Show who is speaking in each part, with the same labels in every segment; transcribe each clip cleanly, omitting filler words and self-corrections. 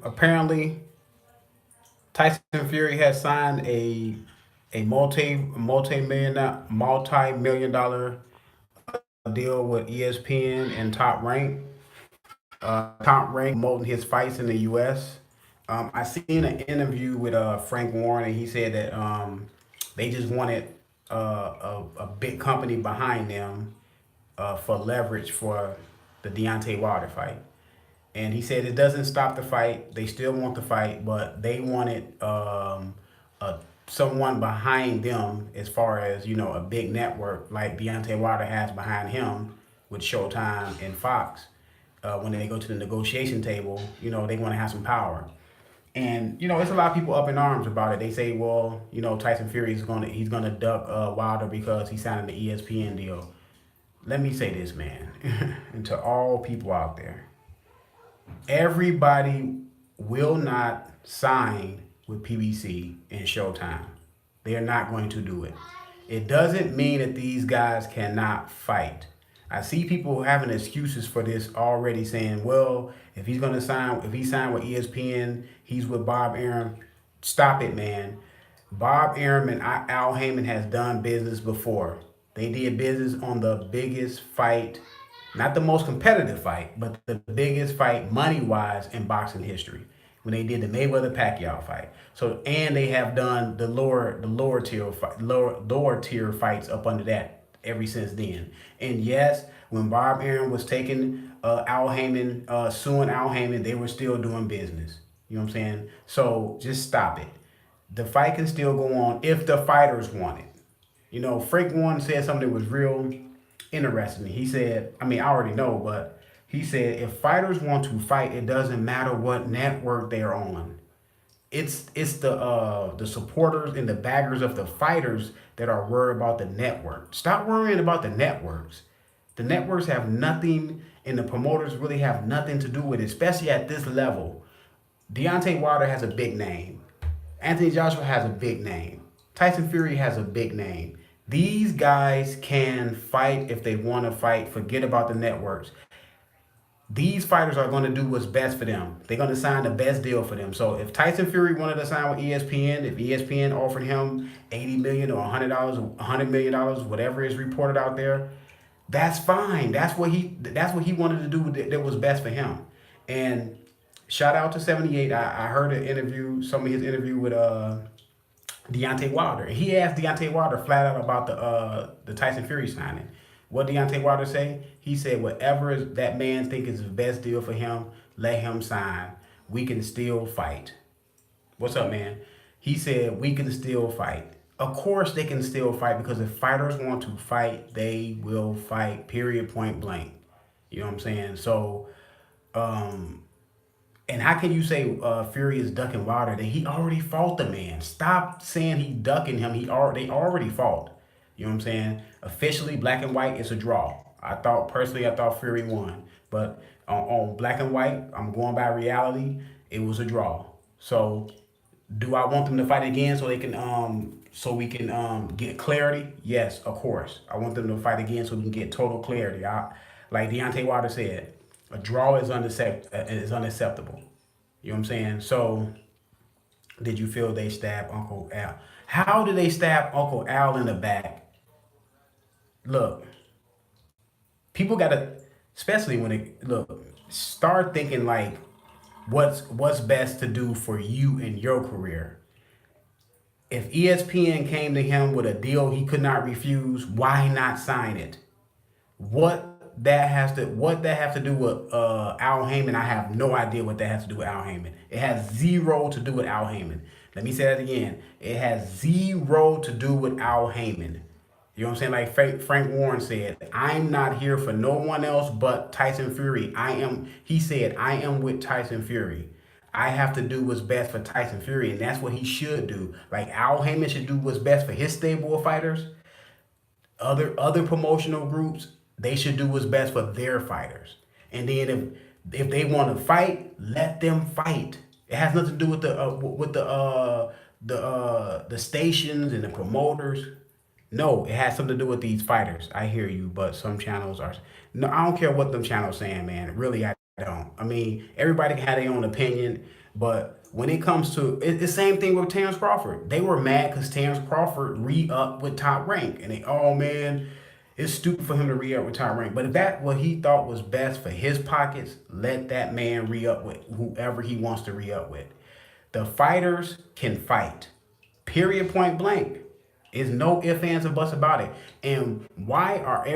Speaker 1: Apparently, Tyson Fury has signed a multi-million dollar deal with ESPN and Top Rank promoting his fights in the U.S. I seen an interview with Frank Warren, and he said that they just wanted a big company behind them for leverage for the Deontay Wilder fight. And he said it doesn't stop the fight. They still want the fight, but they wanted a, someone behind them as far as, a big network like Deontay Wilder has behind him with Showtime and Fox. When they go to the negotiation table, they want to have some power. And it's a lot of people up in arms about it. They say, well, Tyson Fury he's gonna duck Wilder because he signed the ESPN deal. Let me say this, man, and to all people out there, everybody will not sign with PBC and Showtime. They are not going to do it. It doesn't mean that these guys cannot fight. I see people having excuses for this already, saying, well, if he signed with ESPN, he's with Bob Arum. Stop it, man. Bob Arum and Al Heyman has done business before. They did business on the biggest fight, not the most competitive fight, but the biggest fight money wise in boxing history when they did the Mayweather Pacquiao fight. So and they have done the lower tier fights up under that ever since then. And yes, when Bob Arum was taking Al Heyman, suing Al Heyman, they were still doing business. You know what I'm saying? So just stop it. The fight can still go on if the fighters want it. Frank Warren said something that was real interesting. He said, I mean, I already know, but he said if fighters want to fight, it doesn't matter what network they're on. It's the supporters and the baggers of the fighters that are worried about the network. Stop worrying about the networks. The networks have nothing, and the promoters really have nothing to do with it, especially at this level. Deontay Wilder has a big name. Anthony Joshua has a big name. Tyson Fury has a big name. These guys can fight if they want to fight. Forget about the networks. These fighters are going to do what's best for them. They're going to sign the best deal for them. So if Tyson Fury wanted to sign with ESPN, if ESPN offered him $80 million or $100, $100 million, whatever is reported out there, that's fine. That's what he wanted to do that was best for him. And shout out to 78. I heard some of his interview with Deontay Wilder. He asked Deontay Wilder flat out about the Tyson Fury signing. What Deontay Wilder say? He said, whatever that man think is the best deal for him, let him sign. We can still fight. What's up, man? He said, we can still fight. Of course they can still fight because if fighters want to fight, they will fight, period, point blank. You know what I'm saying? So, and how can you say Fury is ducking Wilder? That he already fought the man. Stop saying he ducking him. They already fought. You know what I'm saying? Officially, black and white, it's a draw. I thought Fury won, but on black and white, I'm going by reality. It was a draw. So, do I want them to fight again so we can get clarity? Yes, of course. I want them to fight again so we can get total clarity. Like Deontay Wilder said, a draw is unacceptable. You know what I'm saying? So, did you feel they stabbed Uncle Al? How did they stab Uncle Al in the back? Look, people gotta, especially when it look, start thinking like, what's best to do for you in your career. If ESPN came to him with a deal he could not refuse, why not sign it? What that has to do with Al Heyman? I have no idea what that has to do with Al Heyman. It has zero to do with Al Heyman. Let me say that again. It has zero to do with Al Heyman. You know what I'm saying? Like Frank Warren said, I'm not here for no one else but Tyson Fury. He said, I am with Tyson Fury. I have to do what's best for Tyson Fury, and that's what he should do. Like Al Heyman should do what's best for his stable of fighters. Other promotional groups, they should do what's best for their fighters. And then if they want to fight, let them fight. It has nothing to do with the stations and the promoters. No, it has something to do with these fighters. I hear you, but some channels are no. I don't care what them channels saying, man. Really, I don't. I mean, everybody can have their own opinion, but when it comes to it's the same thing with Terrence Crawford. They were mad because Terrence Crawford re-up with Top Rank, and they, oh man, it's stupid for him to re-up with Top Rank. But if that what he thought was best for his pockets, let that man re-up with whoever he wants to re-up with. The fighters can fight. Period, point blank. Is no ifs, ands, or buts about it. And why are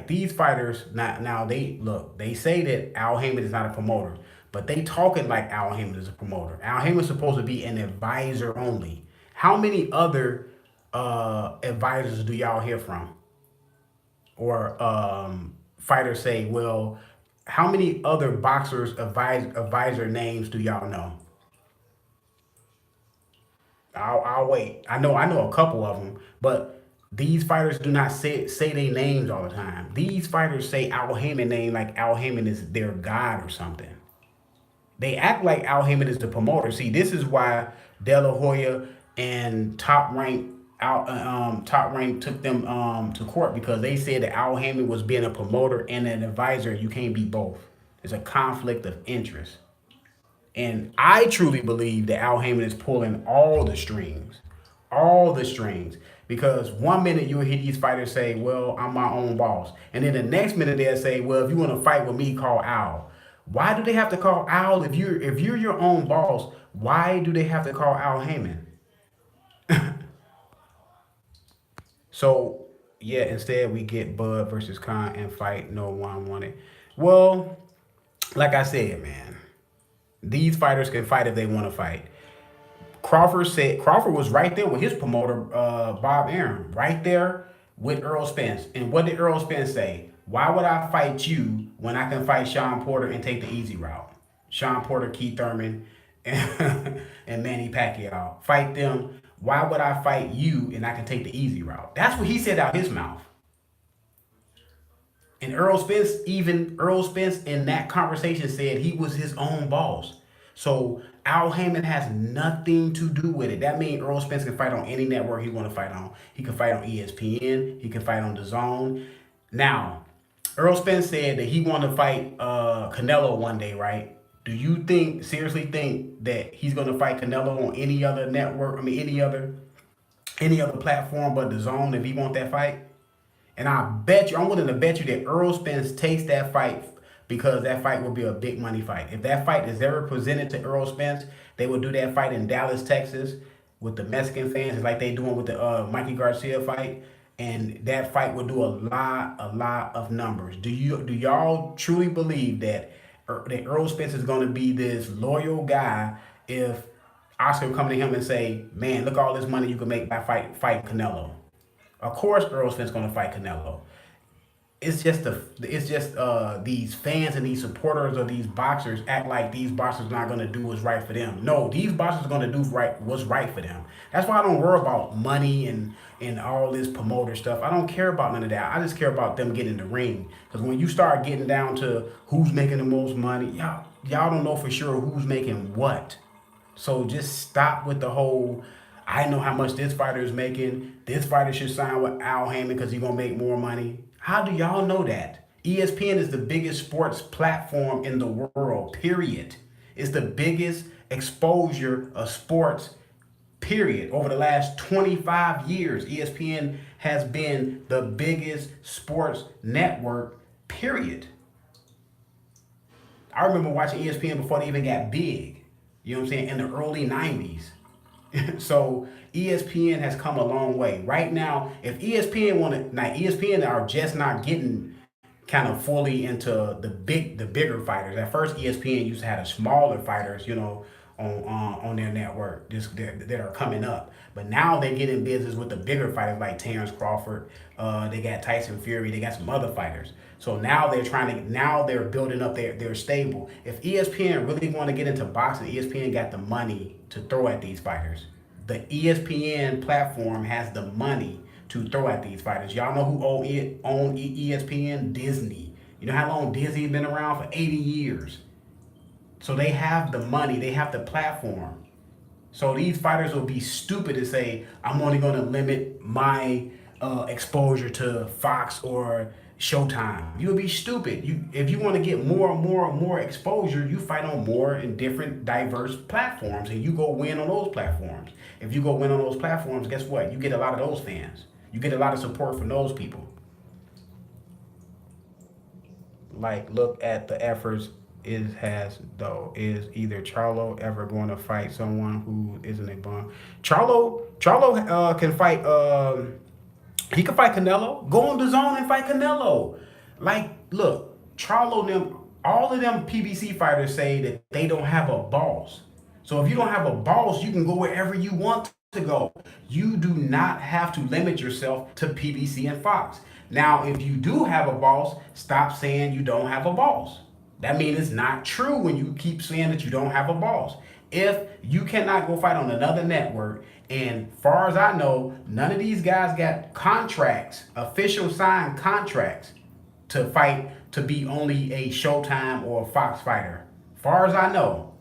Speaker 1: these fighters now they look, they say that Al Heyman is not a promoter, but they talking like Al Heyman is a promoter. Al Heyman's supposed to be an advisor only. How many other advisors do y'all hear from? Or fighters say, well, how many other boxers advisor names do y'all know? I'll wait. I know a couple of them, but these fighters do not say their names all the time. These fighters say Al Heyman name like Al Heyman is their god or something. They act like Al Heyman is the promoter. See, this is why De La Hoya and Top Rank took them to court because they said that Al Heyman was being a promoter and an advisor. You can't be both. It's a conflict of interest. And I truly believe that Al Heyman is pulling all the strings. Because one minute you'll hear these fighters say, well, I'm my own boss. And then the next minute they'll say, well, if you want to fight with me, call Al. Why do they have to call Al if you're your own boss? Why do they have to call Al Heyman? So yeah, instead we get Bud versus Khan and fight no one wanted. Well, like I said, man, these fighters can fight if they want to fight. Crawford was right there with his promoter, Bob Arum, right there with Earl Spence. And what did Earl Spence say? Why would I fight you when I can fight Sean Porter and take the easy route? Sean Porter, Keith Thurman, and Manny Pacquiao. Fight them. Why would I fight you and I can take the easy route? That's what he said out his mouth. And Earl Spence in that conversation said he was his own boss. So Al Heyman has nothing to do with it. That means Earl Spence can fight on any network he want to fight on. He can fight on ESPN. He can fight on the Zone. Now, Earl Spence said that he wanted to fight Canelo one day, right? Do you seriously think that he's going to fight Canelo on any other network? I mean, any other platform but the Zone if he want that fight? And I'm willing to bet you that Earl Spence takes that fight because that fight will be a big money fight. If that fight is ever presented to Earl Spence, they will do that fight in Dallas, Texas, with the Mexican fans, like they doing with the Mikey Garcia fight, and that fight will do a lot of numbers. Do y'all truly believe that Earl Spence is going to be this loyal guy if Oscar come to him and say, "Man, look all this money you can make by fight Canelo"? Of course, Earl Spence going to fight Canelo. These fans and these supporters of these boxers act like these boxers not gonna do what's right for them. No, these boxers are gonna do what's right for them. That's why I don't worry about money and all this promoter stuff. I don't care about none of that. I just care about them getting in the ring. Because when you start getting down to who's making the most money, y'all don't know for sure who's making what. So just stop with the whole. I know how much this fighter is making. This fighter should sign with Al Heyman because he's gonna make more money. How do y'all know that? ESPN is the biggest sports platform in the world, period. It's the biggest exposure of sports, period. Over the last 25 years, ESPN has been the biggest sports network, period. I remember watching ESPN before they even got big, you know what I'm saying, in the early 90s. So ESPN has come a long way. Right now, if ESPN ESPN are just not getting kind of fully into the bigger fighters. At first, ESPN used to have the smaller fighters, on their network that are coming up. But now they get in business with the bigger fighters like Terrence Crawford. They got Tyson Fury. They got some other fighters. So now they're building up their stable. If ESPN really want to get into boxing, ESPN got the money to throw at these fighters. The ESPN platform has the money to throw at these fighters. Y'all know who own ESPN? Disney. You know how long Disney's been around? For 80 years. So they have the money, they have the platform. So these fighters will be stupid to say, I'm only going to limit my exposure to Fox or Showtime. You would be stupid. You if you want to get more and more and more exposure, you fight on more and different diverse platforms and you go win on those platforms. If you go win on those platforms, guess what? You get a lot of those fans. You get a lot of support from those people. Like look at the efforts is has though. Is either Charlo ever going to fight someone who isn't a bum? Charlo can fight he can fight Canelo. Go on the zone and fight Canelo. Like, look, Charlo them, all of them PBC fighters say that they don't have a boss. So if you don't have a boss, you can go wherever you want to go. You do not have to limit yourself to PBC and Fox. Now, if you do have a boss, stop saying you don't have a boss. That means it's not true when you keep saying that you don't have a boss. If you cannot go fight on another network, and far as I know, none of these guys got contracts, official signed contracts to fight to be only a Showtime or a Fox fighter. Far as I know,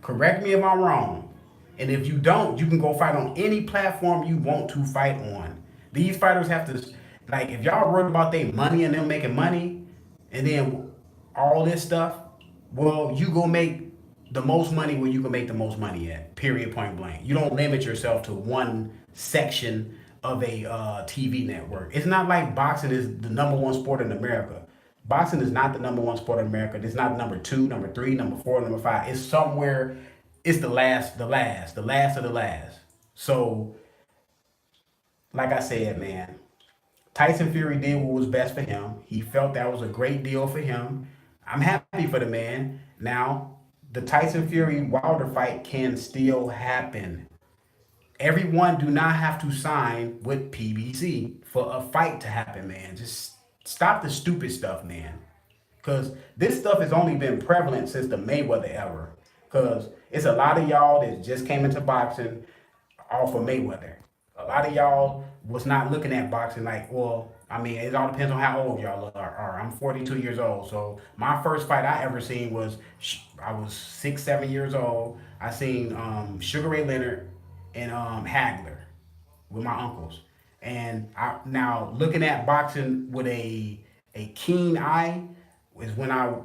Speaker 1: correct me if I'm wrong. And if you don't, you can go fight on any platform you want to fight on. These fighters have to, like, if y'all worried about their money and them making money, and then all this stuff, well, you go make the most money where you can make the most money at. Period. Point blank. You don't limit yourself to one section of a TV network. It's not like boxing is the number one sport in America. Boxing is not the number one sport in America. It's not number two, number three, number four, number five. It's somewhere. It's the last of the last. So, like I said, man, Tyson Fury did what was best for him. He felt that was a great deal for him. I'm happy for the man. Now, the Tyson Fury Wilder fight can still happen. Everyone do not have to sign with PBC for a fight to happen, man. Just stop the stupid stuff, man. Because this stuff has only been prevalent since the Mayweather era. Because it's a lot of y'all that just came into boxing off of Mayweather. A lot of y'all was not looking at boxing like, well, I mean, it all depends on how old y'all are. I'm 42 years old, so my first fight I ever seen was I was 6, 7 years old. I seen Sugar Ray Leonard and Hagler with my uncles. And now looking at boxing with a keen eye is when I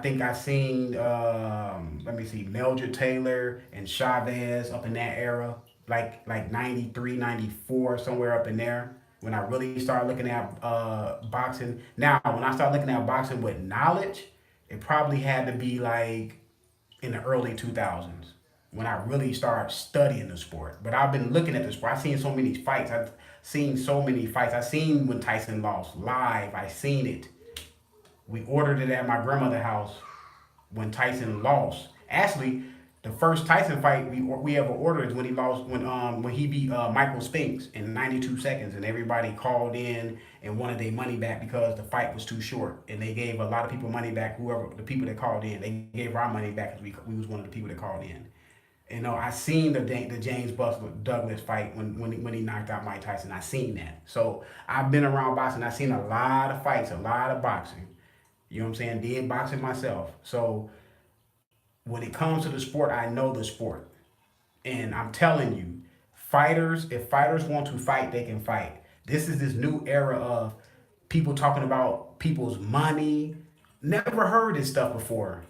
Speaker 1: think I seen let me see Mildred Taylor and Chavez up in that era, like 93, 94, somewhere up in there. When I really started looking at boxing. Now, when I started looking at boxing with knowledge, it probably had to be like in the early 2000s when I really started studying the sport. But I've been looking at the sport. I've seen so many fights. I've seen so many fights. I've seen when Tyson lost live. I seen it. We ordered it at my grandmother's house when Tyson lost. Actually, the first Tyson fight we ever ordered is when he lost when he beat Michael Spinks in 92 seconds, and everybody called in and wanted their money back because the fight was too short, and they gave a lot of people money back. Whoever the people that called in, they gave our money back because we was one of the people that called in. You know, I seen the James Buster Douglas fight when he knocked out Mike Tyson. I seen that. So I've been around boxing. I seen a lot of fights, a lot of boxing. You know what I'm saying? Did boxing myself. So when it comes to the sport, I know the sport. And I'm telling you, if fighters want to fight, they can fight. This is this new era of people talking about people's money. Never heard this stuff before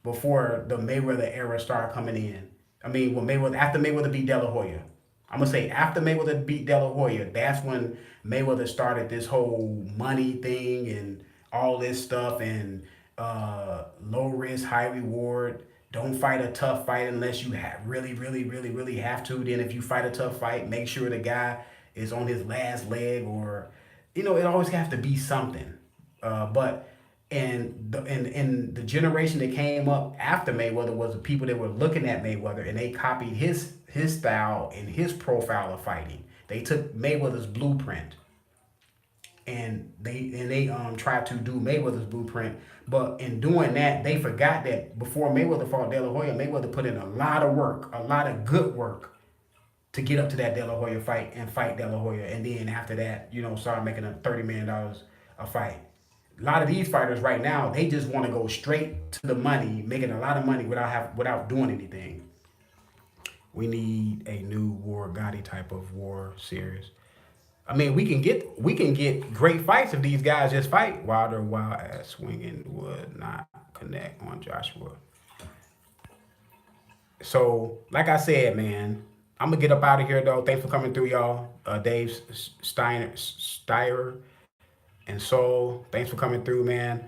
Speaker 1: the Mayweather era started coming in. I mean, when Mayweather after Mayweather beat De La Hoya. I'm gonna say after Mayweather beat De La Hoya, that's when Mayweather started this whole money thing and all this stuff and low risk, high reward. Don't fight a tough fight unless you really have to. Then if you fight a tough fight, make sure the guy is on his last leg or, it always has to be something. But and the generation that came up after Mayweather was the people that were looking at Mayweather and they copied his style and his profile of fighting. They took Mayweather's blueprint and they tried to do Mayweather's blueprint. But in doing that, they forgot that before Mayweather fought De La Hoya, Mayweather put in a lot of work, a lot of good work to get up to that De La Hoya fight and fight De La Hoya. And then after that, started making a $30 million a fight. A lot of these fighters right now, they just want to go straight to the money, making a lot of money without doing anything. We need a new War Gotti type of war series. I mean, we can get great fights if these guys just fight. Wilder wild ass swinging would not connect on Joshua. So, like I said, man, I'm gonna get up out of here though. Thanks for coming through, y'all. Dave Steiner, Steyer, and Soul. Thanks for coming through, man.